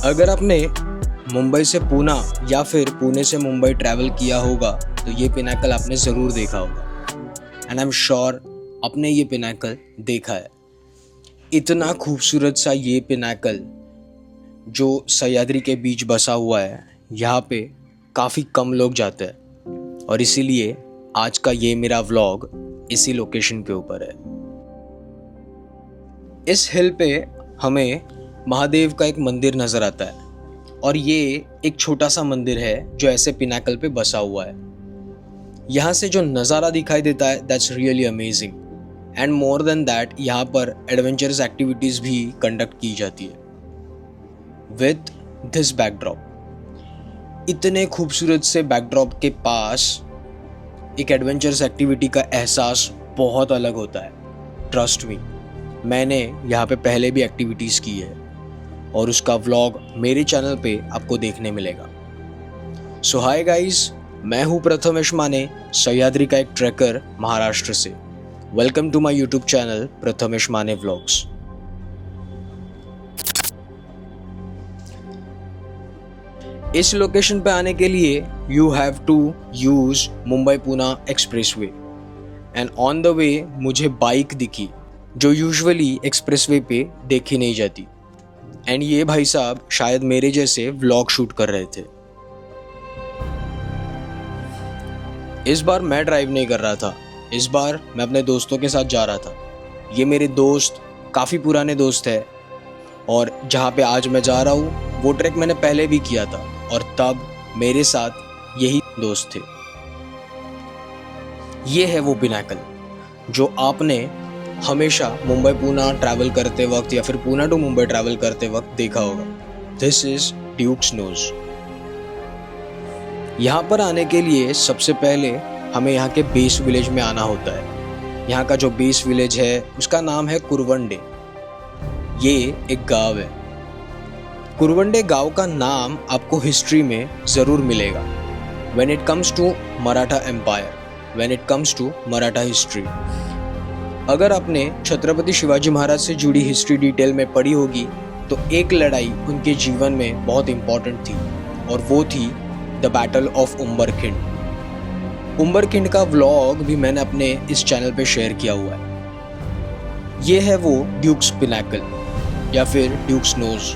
अगर आपने मुंबई से पूना या फिर पुणे से मुंबई ट्रैवल किया होगा तो ये पिनाकल आपने ज़रूर देखा होगा एंड आई एम श्योर आपने ये पिनाकल देखा है। इतना खूबसूरत सा ये पिनाकल जो सह्याद्री के बीच बसा हुआ है, यहाँ पे काफ़ी कम लोग जाते हैं और इसीलिए आज का ये मेरा व्लॉग इसी लोकेशन के ऊपर है। इस हिल पे हमें महादेव का एक मंदिर नज़र आता है और ये एक छोटा सा मंदिर है जो ऐसे पिनाकल पे बसा हुआ है। यहाँ से जो नज़ारा दिखाई देता है that's really amazing and more than that यहाँ पर एडवेंचरस एक्टिविटीज़ भी कंडक्ट की जाती है विथ दिस बैकड्रॉप। इतने खूबसूरत से बैकड्रॉप के पास एक एडवेंचरस एक्टिविटी का एहसास बहुत अलग होता है। ट्रस्ट मी, मैंने यहाँ पे पहले भी एक्टिविटीज़ की है और उसका व्लॉग मेरे चैनल पे आपको देखने मिलेगा। सो हाय गाइस, मैं हूँ प्रथमेश माने, सह्याद्री का एक ट्रैकर महाराष्ट्र से। Welcome to my YouTube channel Prathamesh Mane vlogs. इस लोकेशन पे आने के लिए you have to use Mumbai Pune expressway and on the way मुझे बाइक दिखी जो यूजुअली एक्सप्रेसवे पे देखी नहीं जाती एंड ये भाई साहब शायद मेरे जैसे व्लॉग शूट कर रहे थे। इस बार मैं ड्राइव नहीं कर रहा था, इस बार मैं अपने दोस्तों के साथ जा रहा था। ये मेरे दोस्त काफ़ी पुराने दोस्त हैं और जहाँ पे आज मैं जा रहा हूँ वो ट्रैक मैंने पहले भी किया था और तब मेरे साथ यही दोस्त थे। ये है वो पिनाकल जो आपने हमेशा मुंबई पुणे ट्रैवल करते वक्त या फिर पुणे टू मुंबई ट्रैवल करते वक्त देखा होगा। This is Duke's Nose. यहाँ पर आने के लिए सबसे पहले हमें यहाँ के बेस विलेज में आना होता है। यहाँ का जो बेस विलेज है उसका नाम है कुरवंडे। ये एक गांव है। कुरवंडे गांव का नाम आपको हिस्ट्री में ज़रूर मिलेगा when it comes to Maratha empire, when it comes to Maratha history. अगर आपने छत्रपति शिवाजी महाराज से जुड़ी हिस्ट्री डिटेल में पढ़ी होगी तो एक लड़ाई उनके जीवन में बहुत इंपॉर्टेंट थी और वो थी द बैटल ऑफ उम्बरखिंड। उम्बरखिंड का व्लॉग भी मैंने अपने इस चैनल पे शेयर किया हुआ है। ये है वो ड्यूक्स पिनाकल या फिर ड्यूक्स नोज।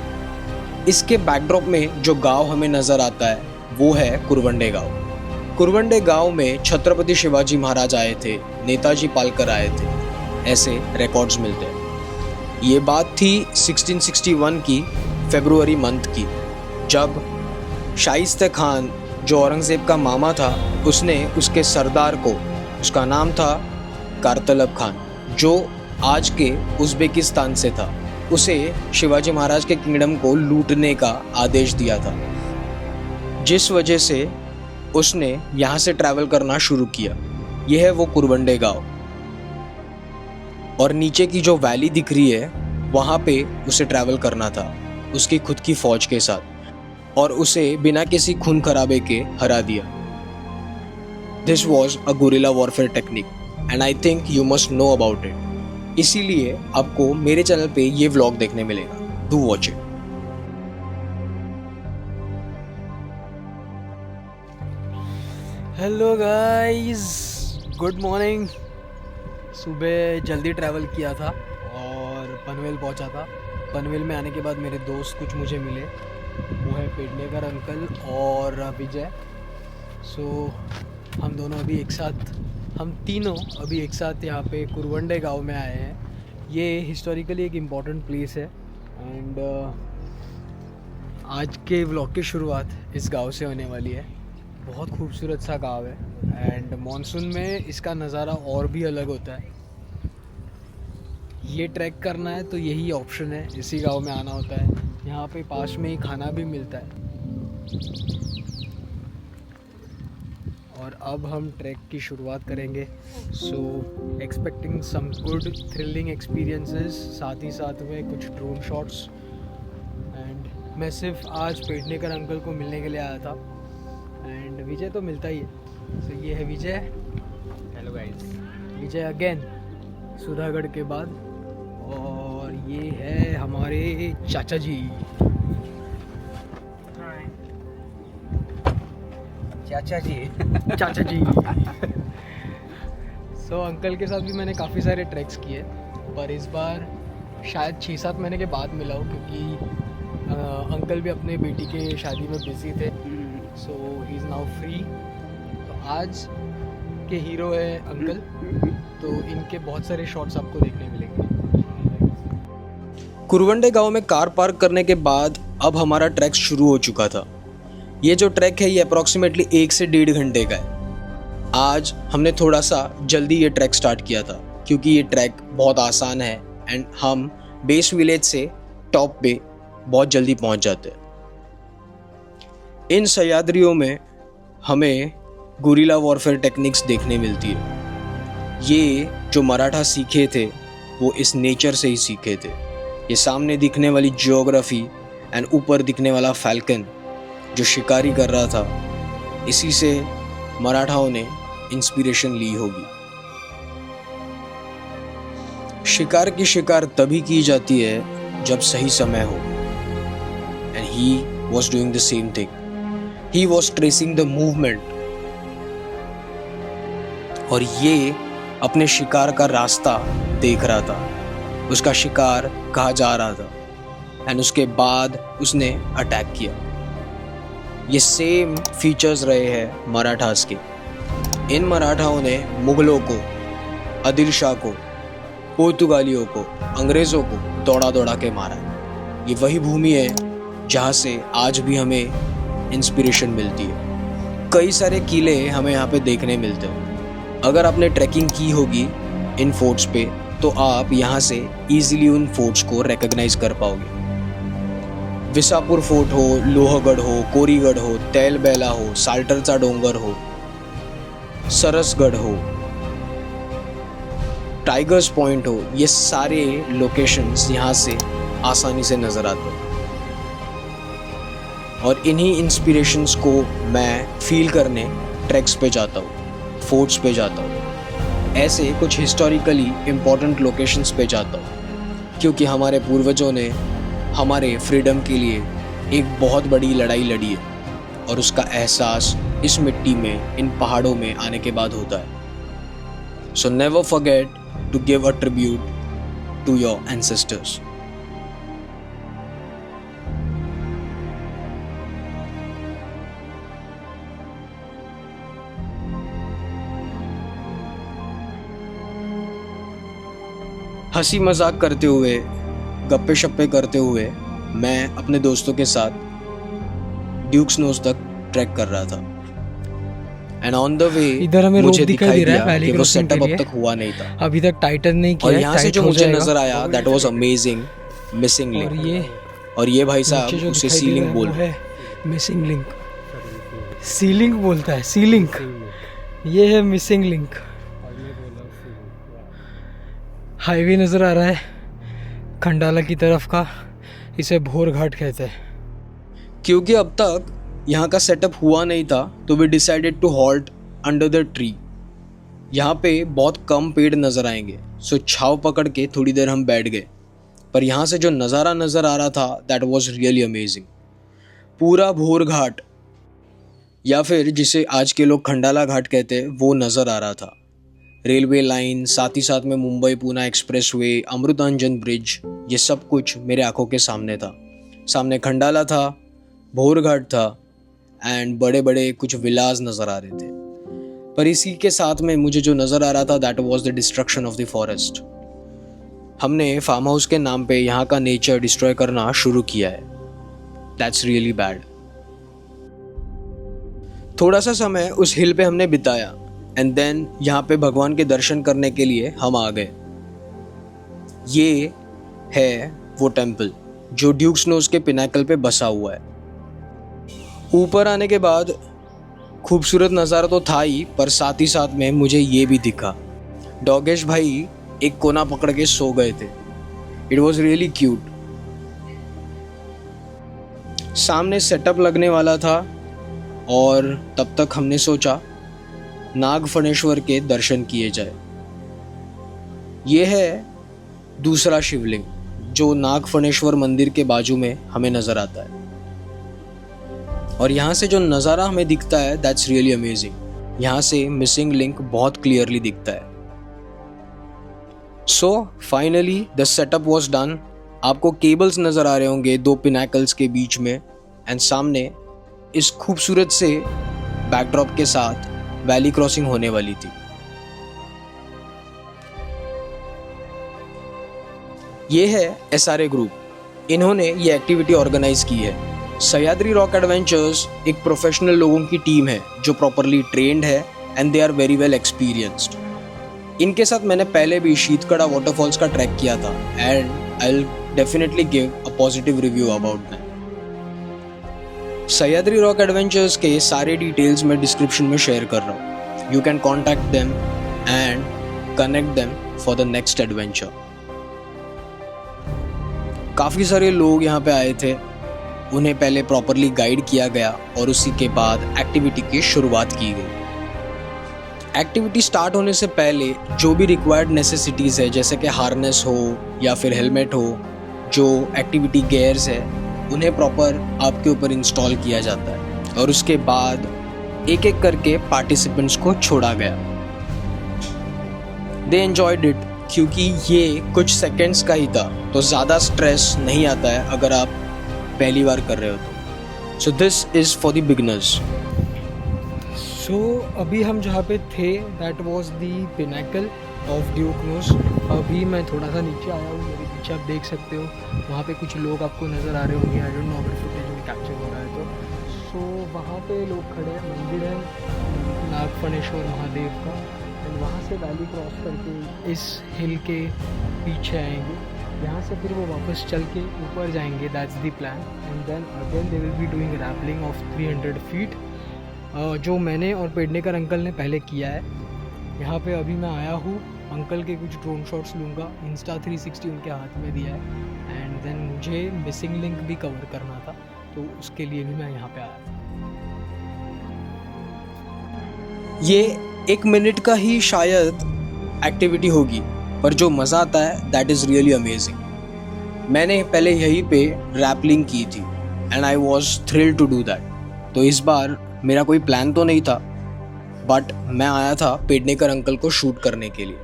इसके बैकड्रॉप में जो गांव हमें नज़र आता है वो है कुरवंडे गांव। कुरवंडे गांव में छत्रपति शिवाजी महाराज आए थे, नेताजी पालकर आए थे, ऐसे रिकॉर्ड्स मिलते हैं। ये बात थी 1661 की फरवरी मंथ की, जब शाइस्ते खान जो औरंगज़ेब का मामा था उसने उसके सरदार को, उसका नाम था कारतलब खान जो आज के उज़्बेकिस्तान से था, उसे शिवाजी महाराज के किंगडम को लूटने का आदेश दिया था, जिस वजह से उसने यहाँ से ट्रैवल करना शुरू किया। यह है वो कुरवंडे गांव और नीचे की जो वैली दिख रही है वहाँ पे उसे ट्रैवल करना था उसकी खुद की फौज के साथ और उसे बिना किसी खून खराबे के हरा दिया। This was a guerrilla warfare technique and I think you must know about it. इसीलिए आपको मेरे चैनल पे ये व्लॉग देखने मिलेगा। Do watch it. Hello guys, good morning. सुबह जल्दी ट्रैवल किया था और पनवेल पहुंचा था। पनवेल में आने के बाद मेरे दोस्त कुछ मुझे मिले, वो है पेडनेकर अंकल और विजय। सो हम दोनों अभी एक साथ, हम तीनों अभी एक साथ यहाँ पे कुरवंडे गांव में आए हैं। ये हिस्टोरिकली एक इम्पॉर्टेंट प्लेस है एंड आज के व्लॉग की शुरुआत इस गांव से होने वाली है। बहुत खूबसूरत सा गांव है एंड मॉनसून में इसका नज़ारा और भी अलग होता है। ये ट्रैक करना है तो यही ऑप्शन है, इसी गांव में आना होता है। यहाँ पे पास में ही खाना भी मिलता है। और अब हम ट्रैक की शुरुआत करेंगे। So expecting some good thrilling experiences, साथ ही साथ में कुछ ड्रोन शॉट्स। एंड मैं सिर्फ आज पेडनेकर अंकल को मिलने के लिए आया था एंड विजय तो मिलता ही है। सो ये है Vijay. Hello guys. Vijay again Sudhagad के बाद। और ये है हमारे चाचा जी। चाचा जी चाचा जी। सो अंकल के साथ भी मैंने काफ़ी सारे ट्रैक्स किए, पर इस बार शायद 6-7 महीने के बाद मिला हूँ, क्योंकि अंकल भी अपने बेटी के शादी में बिज़ी थे। सो ही इज़ नाउ फ्री। तो आज के हीरो है अंकल, तो इनके बहुत सारे शॉट्स आपको देखने मिलेंगे। कुरवंडे गांव में कार पार्क करने के बाद अब हमारा ट्रैक शुरू हो चुका था। ये जो ट्रैक है ये अप्रॉक्सीमेटली 1 से 1.5 घंटे का है। आज हमने थोड़ा सा जल्दी ये ट्रैक स्टार्ट किया था, क्योंकि ये ट्रैक बहुत आसान है एंड हम बेस विलेज से टॉप पे बहुत जल्दी पहुंच जाते हैं। इन सह्याद्रियों में हमें गुरिल्ला वॉरफेयर टेक्निक्स देखने मिलती है। ये जो मराठा सीखे थे वो इस नेचर से ही सीखे थे। ये सामने दिखने वाली जियोग्राफी एंड ऊपर दिखने वाला फैल्कन जो शिकारी कर रहा था, इसी से मराठाओं ने इंस्पिरेशन ली होगी। शिकार की शिकार तभी की जाती है जब सही समय हो, and he was doing the same thing. He was tracing the movement, और ये अपने शिकार का रास्ता देख रहा था, उसका शिकार कहाँ जा रहा था, एंड उसके बाद उसने अटैक किया। ये सेम फीचर्स रहे हैं मराठास के। इन मराठाओं ने मुगलों को, आदिल शाह को, पुर्तगालियों को, अंग्रेज़ों को दौड़ा दौड़ा के मारा। ये वही भूमि है जहाँ से आज भी हमें इंस्पिरेशन मिलती है। कई सारे किले हमें यहाँ पे देखने मिलते हैं। अगर आपने ट्रैकिंग की होगी इन फोर्ट्स पे तो आप यहाँ से इजीली उन फोर्ट्स को रिकॉग्नाइज कर पाओगे। विसापुर फोर्ट हो, लोहगढ़ हो, कोरीगढ़ हो, तेलबेला हो, साल्टरचा डोंगर हो, सरसगढ़ हो, टाइगर्स पॉइंट हो, ये सारे लोकेशंस यहाँ से आसानी से नज़र आते हैं। और इन्हीं इंस्पिरेशंस को मैं फील करने ट्रैक्स पे जाता हूँ, फोर्ट्स पे जाता हूँ, ऐसे कुछ हिस्टोरिकली इम्पोर्टेंट लोकेशंस पे जाता हूँ, क्योंकि हमारे पूर्वजों ने हमारे फ्रीडम के लिए एक बहुत बड़ी लड़ाई लड़ी है, और उसका एहसास इस मिट्टी में, इन पहाड़ों में आने के बाद होता है। So never forget to give a tribute to your ancestors. हंसी मजाक करते हुए, गप्पे शप्पे करते हुए मैं अपने दोस्तों के साथ ड्यूक्स नोज तक ट्रैक कर रहा था। एंड ऑन द वे इधर हमें मुझे रोड दिखाई दे रहा है पहले कि वो क्रॉसिंग के सेटअप अब लिए। तक हुआ नहीं था, अभी तक टाइटन नहीं किया और है, यहाँ से टाइट जो हो मुझे जाएगा। नजर आया दैट वाज अमेजिंग, मिसिंग और लिंक। और ये भाई नीचे साहब जो उसे दिखाई दे सीलिंग रहा है बोल वो है मिसिंग लिंक। सीलिंग बोलता है, सीलिंग। ये है मिसिंग लिंक। हाईवे नजर आ रहा है खंडाला की तरफ का, इसे भोर घाट कहते हैं। क्योंकि अब तक यहाँ का सेटअप हुआ नहीं था तो we decided to halt under the tree. यहाँ पे बहुत कम पेड़ नज़र आएंगे, सो छाव पकड़ के थोड़ी देर हम बैठ गए। पर यहाँ से जो नज़ारा नज़र आ रहा था दैट वाज रियली अमेजिंग। पूरा भोर घाट, या फिर जिसे आज के लोग खंडाला घाट कहते हैं, वो नज़र आ रहा था। रेलवे लाइन, साथ ही साथ में मुंबई पूना एक्सप्रेसवे, अमृतांजन ब्रिज, ये सब कुछ मेरे आंखों के सामने था। सामने खंडाला था, भोर घाट था, एंड बड़े बड़े कुछ विलास नज़र आ रहे थे। पर इसी के साथ में मुझे जो नज़र आ रहा था that was the destruction of the forest. हमने फार्म हाउस के नाम पे यहाँ का नेचर डिस्ट्रॉय करना शुरू किया है। That's really bad. थोड़ा सा समय उस हिल पे हमने बिताया, एंड देन यहाँ पे भगवान के दर्शन करने के लिए हम आ गए। ये है वो टेम्पल जो ड्यूक्स नोज के पिनाकल पे बसा हुआ है। ऊपर आने के बाद खूबसूरत नज़ारा तो था ही, पर साथ ही साथ में मुझे ये भी दिखा, डॉगेश भाई एक कोना पकड़ के सो गए थे। It was really cute. सामने सेटअप लगने वाला था, और तब तक हमने सोचा नागफणेश्वर के दर्शन किए जाए। ये है दूसरा शिवलिंग जो नागफणेश्वर मंदिर के बाजू में हमें नजर आता है। और यहाँ से जो नज़ारा हमें दिखता है दैट्स रियली अमेजिंग। यहाँ से मिसिंग लिंक बहुत क्लियरली दिखता है। So finally the setup was done. आपको केबल्स नज़र आ रहे होंगे 2 पिनाकल्स के बीच में, एंड सामने इस खूबसूरत से बैकड्रॉप के साथ वैली क्रॉसिंग होने वाली थी। ये है SRA ग्रुप। इन्होंने ये एक्टिविटी ऑर्गेनाइज की है। सह्याद्री रॉक एडवेंचर्स एक प्रोफेशनल लोगों की टीम है जो प्रॉपरली ट्रेंड है and they are very well experienced. इनके साथ मैंने पहले भी शीतकड़ा वाटरफॉल्स का ट्रैक किया था and I will definitely give a positive review about that. Sahyadri rock adventures के सारे डिटेल्स मैं डिस्क्रिप्शन में शेयर कर रहा हूँ। You can contact them and connect them for the next adventure. काफ़ी सारे लोग यहाँ पे आए थे, उन्हें पहले प्रॉपरली गाइड किया गया और उसी के बाद एक्टिविटी की शुरुआत की गई। एक्टिविटी स्टार्ट होने से पहले जो भी रिक्वायर्ड नेसेसिटीज़ है जैसे कि हार्नेस हो या फिर हेलमेट हो, जो एक्टिविटी गेयर्स है उन्हें प्रॉपर आपके ऊपर इंस्टॉल किया जाता है और उसके बाद एक एक करके पार्टिसिपेंट्स को छोड़ा गया। दे एंजॉयड इट क्योंकि ये कुछ सेकंड्स का ही था, तो ज़्यादा स्ट्रेस नहीं आता है अगर आप पहली बार कर रहे हो तो। So this is for the beginners. So अभी हम जहाँ पे थे that was the pinnacle of Duke's Nose. अभी मैं थोड़ा सा नीचे आया हूँ, मेरे पीछे आप देख सकते हो वहाँ पे कुछ लोग आपको नज़र आ रहे होंगे। आई डोंट नो अगर फुटेज में कैप्चर हो रहा है तो। सो वहाँ पे लोग खड़े हैं, मंदिर है नागफणेश्वर महादेव का, एंड वहाँ से वैली क्रॉस करके इस हिल के पीछे आएंगे। यहाँ से फिर वो वापस चल के ऊपर जाएंगे, that's the plan. And then again they will be doing rappelling of 300 feet, जो मैंने और पेडनेकर अंकल ने पहले किया है। यहाँ पे अभी मैं आया हूँ, अंकल के कुछ ड्रोन शॉट्स लूँगा। इंस्टा 360 उनके हाथ में दिया है एंड देन मुझे मिसिंग लिंक भी कवर करना था, तो उसके लिए भी मैं यहाँ पे आया था। ये 1 मिनट का ही शायद एक्टिविटी होगी, पर जो मज़ा आता है दैट इज़ रियली अमेजिंग। मैंने पहले यहीं पे रैपलिंग की थी and I was thrilled to do that. तो इस बार मेरा कोई प्लान तो नहीं था, बट मैं आया था पेडनेकर अंकल को शूट करने के लिए।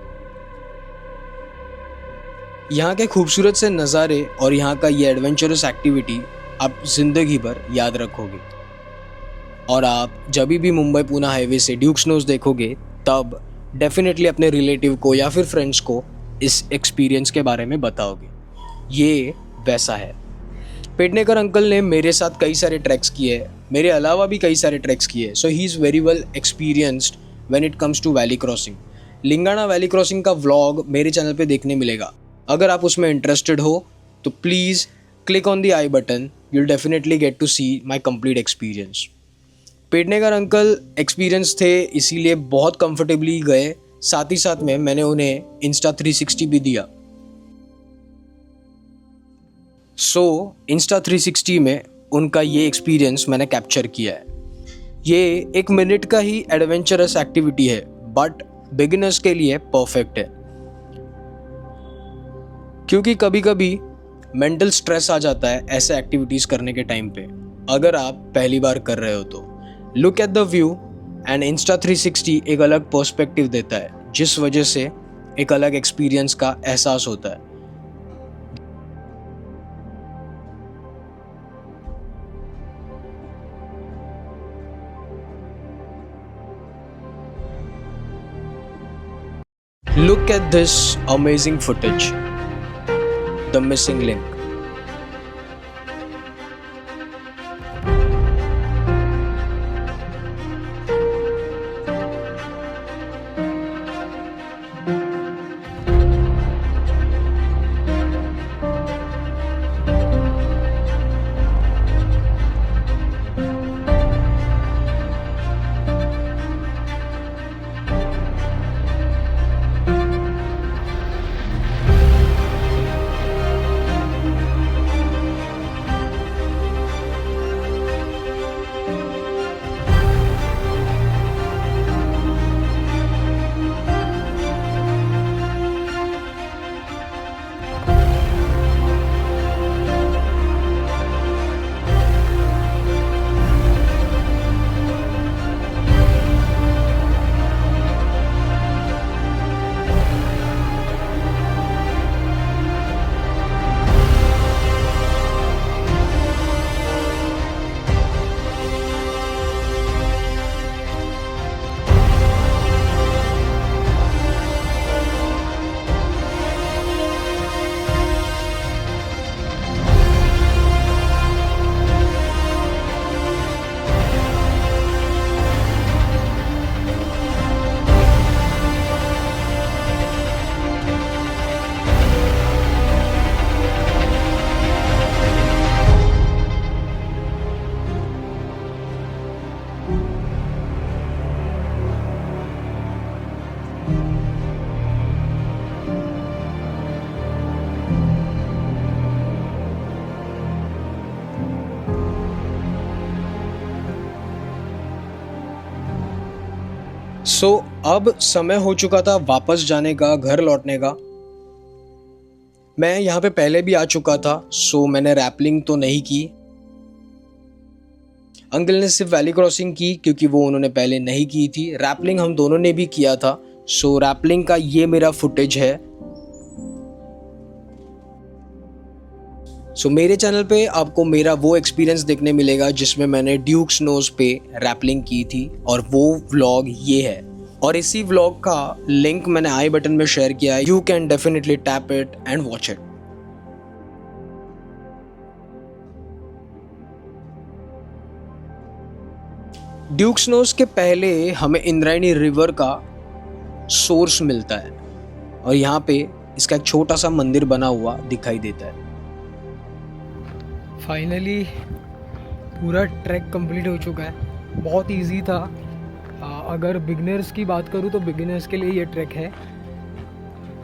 यहाँ के खूबसूरत से नज़ारे और यहाँ का ये एडवेंचरस एक्टिविटी आप ज़िंदगी भर याद रखोगे। और आप जब भी मुंबई पुणे हाईवे से ड्यूक्स नोज देखोगे तब डेफिनेटली अपने रिलेटिव को या फिर फ्रेंड्स को इस एक्सपीरियंस के बारे में बताओगे। ये वैसा है। पेडनेकर अंकल ने मेरे साथ कई सारे ट्रैक्स किए हैं, मेरे अलावा भी कई सारे ट्रैक्स किए, so he is very well experienced when it comes to valley crossing. Lingana valley crossing का व्लॉग मेरे चैनल पे देखने मिलेगा। अगर आप उसमें इंटरेस्टेड हो तो please click on the I button, you will definitely get to see my complete experience. Pednekar uncle experience थे इसीलिए बहुत कंफर्टेबली गए, साथ ही साथ में मैंने उन्हें इंस्टा 360 भी दिया। सो इंस्टा 360 में उनका ये एक्सपीरियंस मैंने कैप्चर किया है। ये 1 मिनट का ही एडवेंचरस एक्टिविटी है, बट बिगिनर्स के लिए परफेक्ट है, क्योंकि कभी कभी मेंटल स्ट्रेस आ जाता है ऐसे एक्टिविटीज़ करने के टाइम पे, अगर आप पहली बार कर रहे हो तो। Look at the view and Insta 360 एक अलग पर्सपेक्टिव देता है, जिस वजह से एक अलग एक्सपीरियंस का एहसास होता है। Look at this amazing footage, the missing link. सो अब समय हो चुका था वापस जाने का, घर लौटने का। मैं यहाँ पे पहले भी आ चुका था, सो मैंने रैपलिंग तो नहीं की। अंकल ने सिर्फ वैली क्रॉसिंग की क्योंकि वो उन्होंने पहले नहीं की थी। रैपलिंग हम दोनों ने भी किया था, सो रैपलिंग का ये मेरा फुटेज है। सो मेरे चैनल पे आपको मेरा वो एक्सपीरियंस देखने मिलेगा जिसमें मैंने ड्यूक्स नोज पे रैपलिंग की थी, और वो व्लॉग ये है। और इसी व्लॉग का लिंक मैंने आई बटन में शेयर किया है। You can definitely tap it and watch it. Duke's Nose के पहले हमें इंद्रायणी रिवर का सोर्स मिलता है, और यहाँ पे इसका एक छोटा सा मंदिर बना हुआ दिखाई देता है। फाइनली पूरा ट्रैक कंप्लीट हो चुका है। बहुत इजी था। अगर बिगनर्स की बात करूँ तो बिगिनर्स के लिए ये ट्रैक है।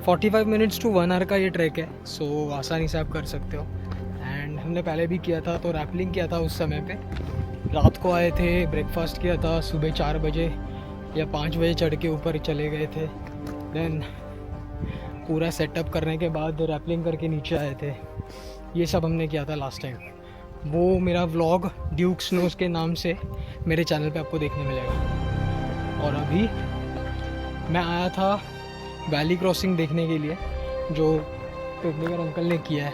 45 मिनट्स टू 1 आवर का ये ट्रैक है, सो आसानी से आप कर सकते हो। एंड हमने पहले भी किया था, तो रैपलिंग किया था उस समय पे। रात को आए थे, ब्रेकफास्ट किया था, सुबह 4 बजे या 5 बजे चढ़ के ऊपर चले गए थे। देन पूरा सेटअप करने के बाद रैपलिंग करके नीचे आए थे। ये सब हमने किया था लास्ट टाइम। वो मेरा व्लॉग ड्यूक्स नोज के नाम से मेरे चैनल पे आपको देखने मिलेगा। और अभी मैं आया था वैली क्रॉसिंग देखने के लिए, जो पेडनेकर अंकल ने किया है।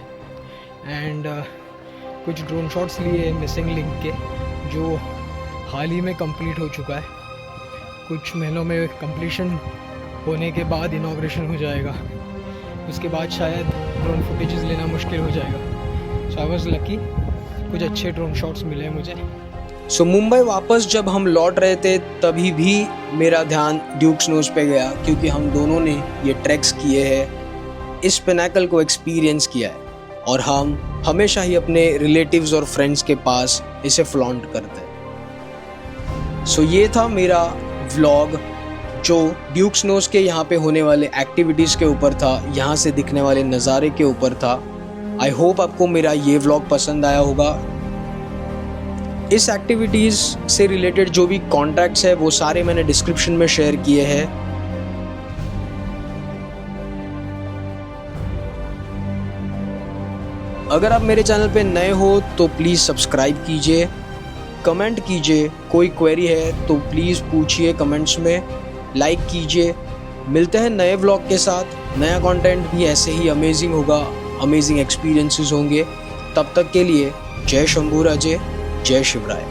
एंड कुछ ड्रोन शॉट्स लिए मिसिंग लिंक के, जो हाल ही में कंप्लीट हो चुका है। कुछ महीनों में कंप्लीशन होने के बाद इनॉग्रेशन हो जाएगा। उसके बाद शायद ड्रोन फुटेजेस लेना मुश्किल हो जाएगा। सो आई वाज लकी, कुछ अच्छे ड्रोन शॉट्स मिले मुझे। सो मुंबई वापस जब हम लौट रहे थे तभी भी मेरा ध्यान ड्यूक्स नोज पे गया, क्योंकि हम दोनों ने ये ट्रैक्स किए हैं, इस पिनाकल को एक्सपीरियंस किया है, और हम हमेशा ही अपने रिलेटिव्स और फ्रेंड्स के पास इसे फ्लॉन्ट करते हैं। सो ये था मेरा व्लॉग जो ड्यूक्स नोज के यहाँ पे होने वाले एक्टिविटीज़ के ऊपर था, यहाँ से दिखने वाले नज़ारे के ऊपर था। आई होप आपको मेरा ये व्लॉग पसंद आया होगा। इस एक्टिविटीज़ से रिलेटेड जो भी कॉन्टैक्ट्स है वो सारे मैंने डिस्क्रिप्शन में शेयर किए हैं। अगर आप मेरे चैनल पे नए हो तो प्लीज़ सब्सक्राइब कीजिए, कमेंट कीजिए, कोई क्वेरी है तो प्लीज़ पूछिए कमेंट्स में, लाइक कीजिए। मिलते हैं नए व्लॉग के साथ। नया कंटेंट भी ऐसे ही अमेजिंग होगा, अमेजिंग एक्सपीरियंसेस होंगे। तब तक के लिए जय शंभू राजे, जय शिवराय।